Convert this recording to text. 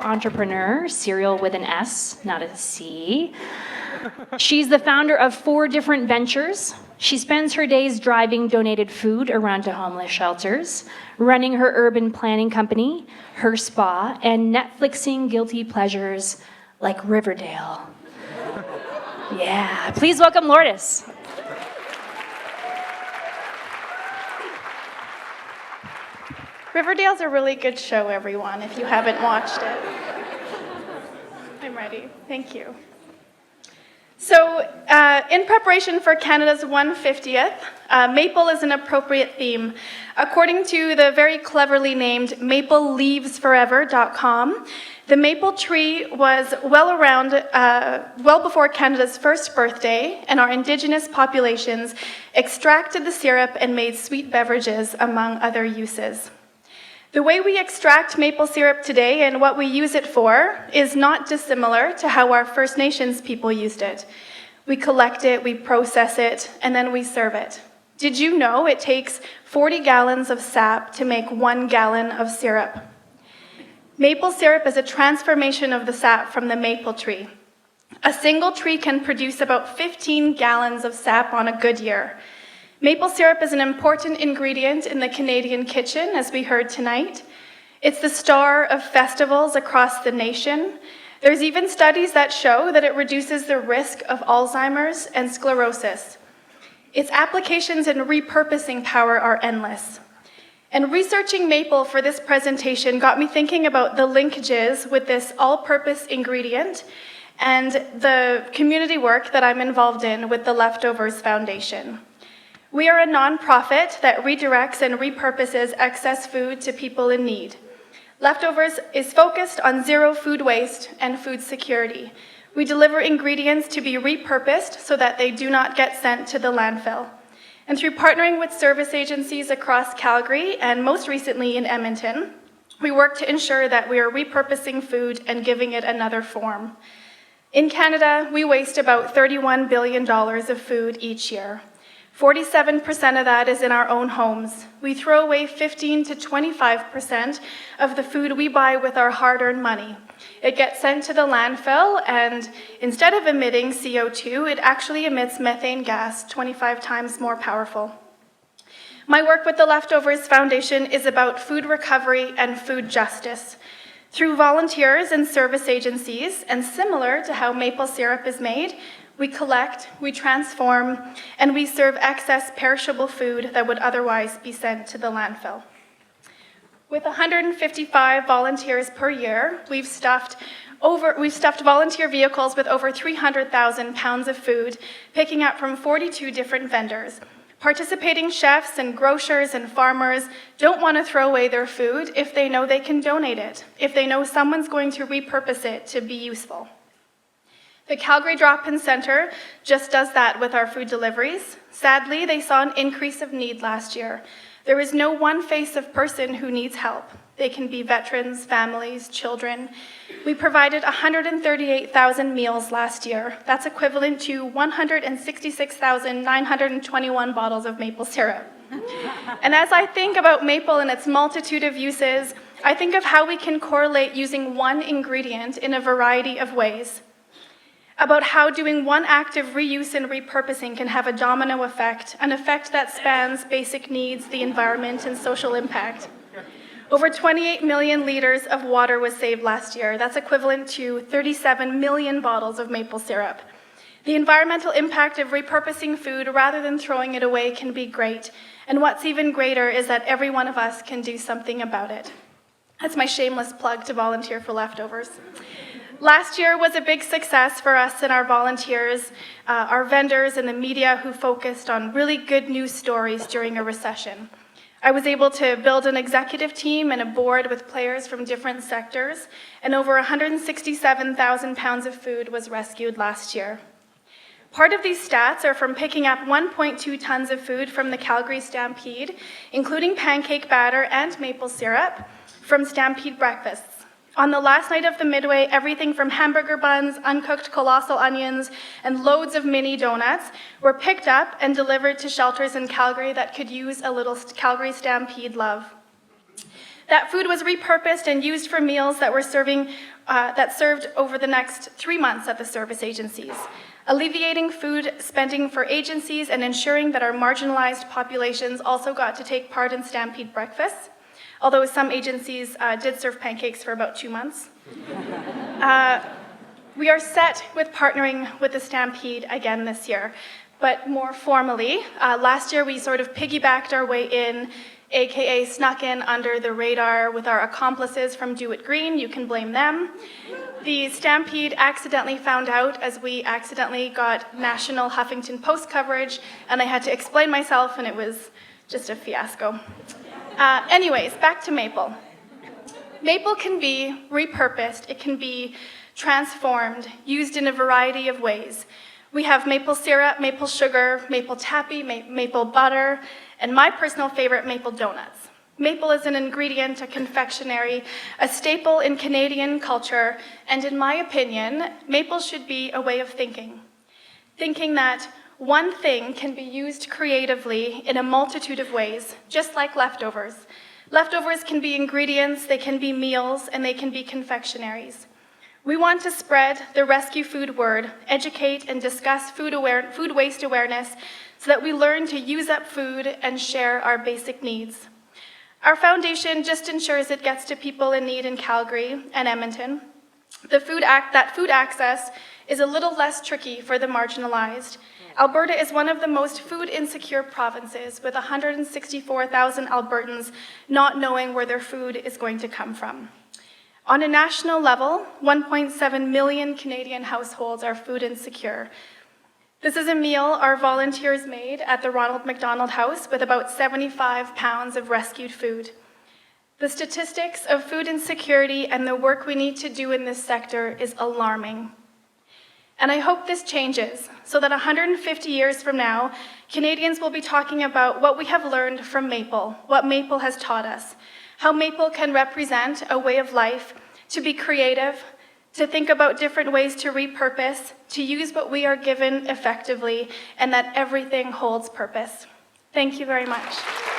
Entrepreneur, cereal with an S, not a C. She's the founder of 4 different ventures. She spends her days driving donated food around to homeless shelters, running her urban planning company, her spa, and Netflixing guilty pleasures like Riverdale. Yeah, please welcome Lourdes. Riverdale's a really good show, everyone, if you haven't watched it. I'm ready. Thank you. So, in preparation for Canada's 150th, maple is an appropriate theme. According to the very cleverly named mapleleavesforever.com, the maple tree was well before Canada's first birthday, and our Indigenous populations extracted the syrup and made sweet beverages, among other uses. The way we extract maple syrup today and what we use it for is not dissimilar to how our First Nations people used it. We collect it, we process it, and then we serve it. Did you know it takes 40 gallons of sap to make 1 gallon of syrup? Maple syrup is a transformation of the sap from the maple tree. A single tree can produce about 15 gallons of sap on a good year. Maple syrup is an important ingredient in the Canadian kitchen, as we heard tonight. It's the star of festivals across the nation. There's even studies that show that it reduces the risk of Alzheimer's and sclerosis. Its applications and repurposing power are endless. And researching maple for this presentation got me thinking about the linkages with this all-purpose ingredient and the community work that I'm involved in with the Leftovers Foundation. We are a nonprofit that redirects and repurposes excess food to people in need. Leftovers is focused on zero food waste and food security. We deliver ingredients to be repurposed so that they do not get sent to the landfill. And through partnering with service agencies across Calgary and most recently in Edmonton, we work to ensure that we are repurposing food and giving it another form. In Canada, we waste about $31 billion of food each year. 47% of that is in our own homes. We throw away 15 to 25% of the food we buy with our hard-earned money. It gets sent to the landfill, and instead of emitting CO2, it actually emits methane gas, 25 times more powerful. My work with the Leftovers Foundation is about food recovery and food justice. Through volunteers and service agencies, and similar to how maple syrup is made, we collect, we transform, and we serve excess perishable food that would otherwise be sent to the landfill. With 155 volunteers per year, we've stuffed volunteer vehicles with over 300,000 pounds of food, picking up from 42 different vendors. Participating chefs and grocers and farmers don't want to throw away their food if they know they can donate it, if they know someone's going to repurpose it to be useful. The Calgary Drop-In Centre just does that with our food deliveries. Sadly, they saw an increase of need last year. There is no one face of person who needs help. They can be veterans, families, children. We provided 138,000 meals last year. That's equivalent to 166,921 bottles of maple syrup. And as I think about maple and its multitude of uses, I think of how we can correlate using one ingredient in a variety of ways. About how doing one act of reuse and repurposing can have a domino effect, an effect that spans basic needs, the environment, and social impact. Over 28 million liters of water was saved last year. That's equivalent to 37 million bottles of maple syrup. The environmental impact of repurposing food rather than throwing it away can be great. And what's even greater is that every one of us can do something about it. That's my shameless plug to volunteer for Leftovers. Last year was a big success for us and our volunteers, our vendors, and the media who focused on really good news stories during a recession. I was able to build an executive team and a board with players from different sectors, and over 167,000 pounds of food was rescued last year. Part of these stats are from picking up 1.2 tons of food from the Calgary Stampede, including pancake batter and maple syrup from Stampede breakfasts. On the last night of the Midway, everything from hamburger buns, uncooked colossal onions, and loads of mini donuts were picked up and delivered to shelters in Calgary that could use a little Calgary Stampede love. That food was repurposed and used for meals that served over the next 3 months at the service agencies, alleviating food spending for agencies and ensuring that our marginalized populations also got to take part in Stampede breakfasts, although some agencies did serve pancakes for about 2 months. We are set with partnering with the Stampede again this year, but more formally. Last year we sort of piggybacked our way in, aka snuck in under the radar with our accomplices from Do It Green. You can blame them. The Stampede accidentally found out as we accidentally got national Huffington Post coverage, and I had to explain myself, and it was just a fiasco. Anyways, back to maple. Maple can be repurposed, it can be transformed, used in a variety of ways. We have maple syrup, maple sugar, maple taffy, maple butter, and my personal favorite, maple donuts. Maple is an ingredient, a confectionery, a staple in Canadian culture, and in my opinion, maple should be a way of thinking. Thinking that one thing can be used creatively in a multitude of ways, just like leftovers. Leftovers can be ingredients, they can be meals, and they can be confectionaries. We want to spread the rescue food word, educate and discuss food waste awareness so that we learn to use up food and share our basic needs. Our foundation just ensures it gets to people in need in Calgary and Edmonton. That food access is a little less tricky for the marginalized. Alberta is one of the most food insecure provinces, with 164,000 Albertans not knowing where their food is going to come from. On a national level, 1.7 million Canadian households are food insecure. This is a meal our volunteers made at the Ronald McDonald House with about 75 pounds of rescued food. The statistics of food insecurity and the work we need to do in this sector is alarming. And I hope this changes so that 150 years from now, Canadians will be talking about what we have learned from maple, what maple has taught us, how maple can represent a way of life, to be creative, to think about different ways to repurpose, to use what we are given effectively, and that everything holds purpose. Thank you very much.